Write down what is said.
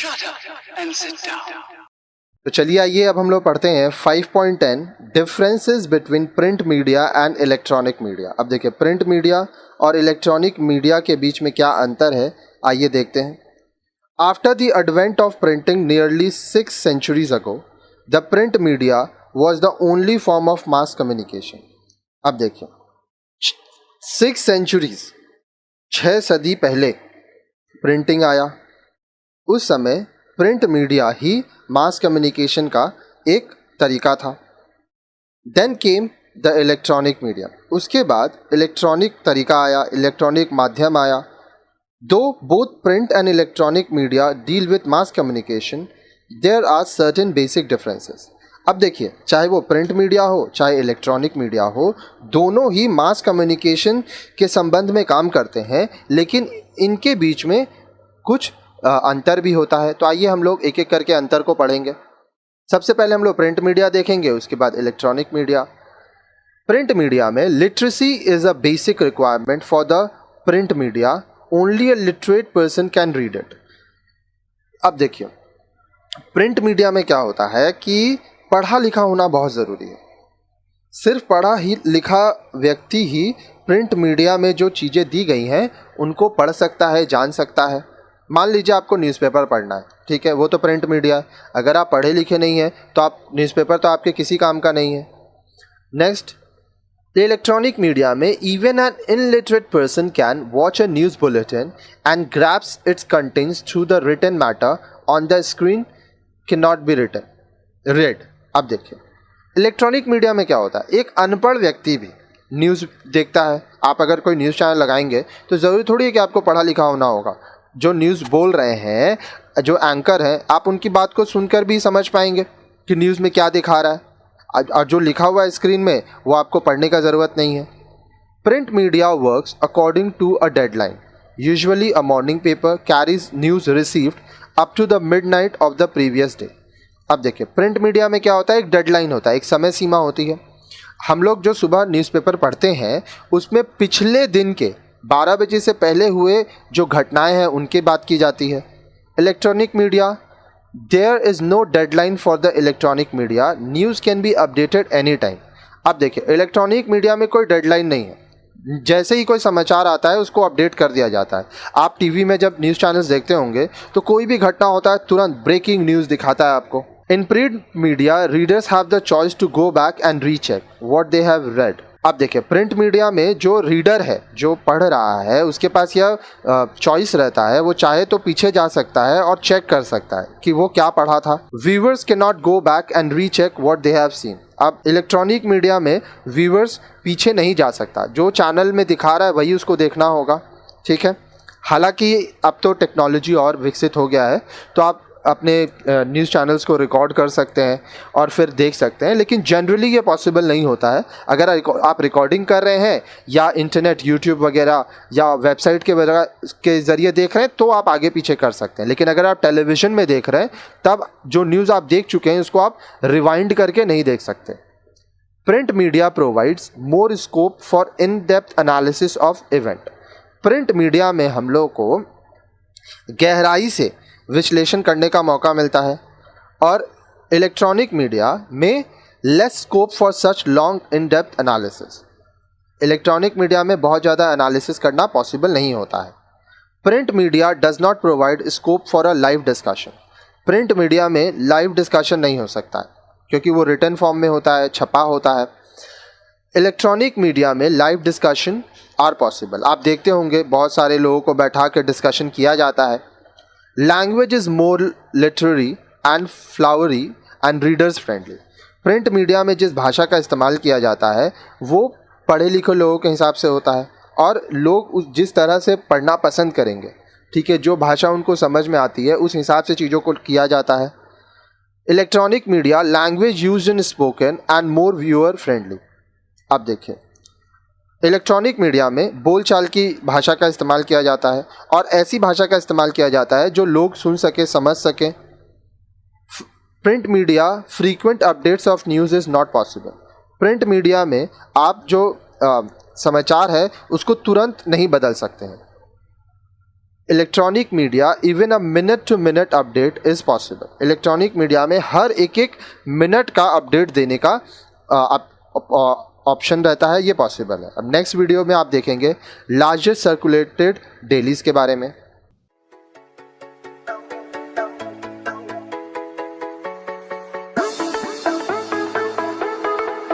Shut up and sit down. तो चलिए आइए अब हम लोग पढ़ते हैं 5.10 differences between print media and electronic media. अब देखिए प्रिंट मीडिया और इलेक्ट्रॉनिक मीडिया के बीच में क्या अंतर है, आइए देखते हैं। After the advent of printing nearly 6 centuries ago, the print media was the only form of mass communication. अब देखिए 6 centuries, 6 सदी पहले प्रिंटिंग आया। उस समय प्रिंट मीडिया ही मास कम्युनिकेशन का एक तरीका था। Then came the electronic media, उसके बाद इलेक्ट्रॉनिक तरीका आया, इलेक्ट्रॉनिक माध्यम आया। दो both print and electronic media deal with mass communication, there are certain basic differences. अब देखिए चाहे वो प्रिंट मीडिया हो चाहे इलेक्ट्रॉनिक मीडिया हो, दोनों ही मास कम्युनिकेशन के संबंध में काम करते हैं, लेकिन इनके बीच में कुछ अंतर भी होता है। तो आइए हम लोग एक एक करके अंतर को पढ़ेंगे। सबसे पहले हम लोग प्रिंट मीडिया देखेंगे, उसके बाद इलेक्ट्रॉनिक मीडिया। प्रिंट मीडिया में literacy is a basic requirement for the print media, only a literate person can read it. अब देखिए प्रिंट मीडिया में क्या होता है कि पढ़ा लिखा होना बहुत ज़रूरी है। सिर्फ पढ़ा ही लिखा व्यक्ति ही प्रिंट मीडिया में जो चीज़ें दी गई हैं उनको पढ़ सकता है, जान सकता है। मान लीजिए आपको न्यूज़पेपर पढ़ना है, ठीक है, वो तो प्रिंट मीडिया है। अगर आप पढ़े लिखे नहीं हैं तो आप न्यूज़पेपर तो आपके किसी काम का नहीं है। नेक्स्ट, द इलेक्ट्रॉनिक मीडिया में even an illiterate person can watch a news bulletin and grabs its contents through the written matter on the screen can not be read. अब देखिए इलेक्ट्रॉनिक मीडिया में क्या होता है, एक अनपढ़ व्यक्ति भी न्यूज़ देखता है। आप अगर कोई न्यूज़ चैनल लगाएंगे तो ज़रूरी थोड़ी है कि आपको पढ़ा लिखा होना होगा। जो न्यूज़ बोल रहे हैं, जो एंकर हैं, आप उनकी बात को सुनकर भी समझ पाएंगे कि न्यूज़ में क्या दिखा रहा है, और जो लिखा हुआ है स्क्रीन में वो आपको पढ़ने का ज़रूरत नहीं है। Print media works according to a deadline, usually a morning paper carries news received up to the midnight of the previous day. अब देखिए प्रिंट मीडिया में क्या होता है, एक डेडलाइन होता है, एक समय सीमा होती है। हम लोग जो सुबह न्यूज़पेपर पढ़ते हैं उसमें पिछले दिन के 12 बजे से पहले हुए जो घटनाएं हैं उनकी बात की जाती है। Electronic media, there is no deadline for the electronic media, news can be updated any time. अब देखिए इलेक्ट्रॉनिक मीडिया में कोई डेडलाइन नहीं है, जैसे ही कोई समाचार आता है उसको अपडेट कर दिया जाता है। आप टीवी में जब न्यूज़ चैनल्स देखते होंगे तो कोई भी घटना होता है तुरंत ब्रेकिंग न्यूज़ दिखाता है आपको। In print media readers have the choice to go back and recheck what they have read. अब देखिए प्रिंट मीडिया में जो रीडर है, जो पढ़ रहा है, उसके पास यह चॉइस रहता है, वो चाहे तो पीछे जा सकता है और चेक कर सकता है कि वो क्या पढ़ा था। Viewers can not go back and recheck what they have seen. अब इलेक्ट्रॉनिक मीडिया में व्यूअर्स पीछे नहीं जा सकता, जो चैनल में दिखा रहा है वही उसको देखना होगा, ठीक है। हालांकि अब तो टेक्नोलॉजी और विकसित हो गया है, तो आप अपने न्यूज़ चैनल्स को रिकॉर्ड कर सकते हैं और फिर देख सकते हैं, लेकिन जनरली ये पॉसिबल नहीं होता है। अगर आप रिकॉर्डिंग कर रहे हैं या इंटरनेट, यूट्यूब वगैरह या वेबसाइट के ज़रिए देख रहे हैं तो आप आगे पीछे कर सकते हैं, लेकिन अगर आप टेलीविज़न में देख रहे हैं तब जो न्यूज़ आप देख चुके हैं उसको आप रिवाइंड करके नहीं देख सकते। Print media provides more scope for in depth analysis of event. Print media में हम लोग को गहराई से विश्लेषण करने का मौका मिलता है, और इलेक्ट्रॉनिक मीडिया में less scope for such long in depth analysis. Electronic media में बहुत ज़्यादा एनालिसिस करना पॉसिबल नहीं होता है। Print media does not provide scope for a live discussion. Print media में लाइव डिस्कशन नहीं हो सकता है क्योंकि वो रिटन फॉर्म में होता है, छपा होता है। इलेक्ट्रॉनिक मीडिया में लाइव डिस्कशन आर पॉसिबल। आप देखते होंगे बहुत सारे लोगों को बैठा कर डिस्कशन किया जाता है। Language is more literary and flowery and readers friendly. Print media में जिस भाषा का इस्तेमाल किया जाता है वो पढ़े लिखे लोगों के हिसाब से होता है, और लोग जिस तरह से पढ़ना पसंद करेंगे, ठीक है, जो भाषा उनको समझ में आती है उस हिसाब से चीज़ों को किया जाता है। Electronic media, language used in spoken and more viewer friendly. अब देखिए इलेक्ट्रॉनिक मीडिया में बोलचाल की भाषा का इस्तेमाल किया जाता है, और ऐसी भाषा का इस्तेमाल किया जाता है जो लोग सुन सके, समझ सकें। Print media, frequent updates of news is not possible. Print media में आप जो समाचार है उसको तुरंत नहीं बदल सकते हैं। Electronic media even a minute to minute update is possible. Electronic media में हर एक मिनट का अपडेट देने का ऑप्शन रहता है, ये पॉसिबल है। अब नेक्स्ट वीडियो में आप देखेंगे लार्जेस्ट सर्कुलेटेड डेलीज़ के बारे में,